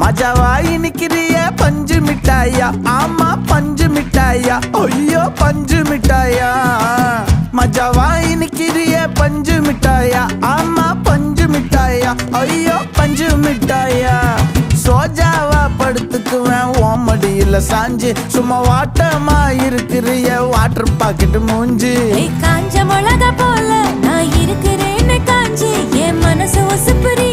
மஜாவா இனிக்கிறிய பஞ்சு மிட்டாயா, ஆமா பஞ்சு மிட்டாயா, ஐயோ பஞ்சு மிட்டாயா. மஜாவா இனிக்கிறிய பஞ்சு மிட்டாயா, ஆமா பஞ்சு மிட்டாயா, ஐயோ பஞ்சு மிட்டாயா. சோஜாவா படுத்துக்குவேன் ஓமடியில சாஞ்சு, சும்மா வாட்டமா இருக்கிறிய வாட்டர் பாக்கெட் மூஞ்சி. காஞ்ச மிளகா போல நான் இருக்கிறேன்னு காஞ்சி என் மனசு ஒசுப்புரி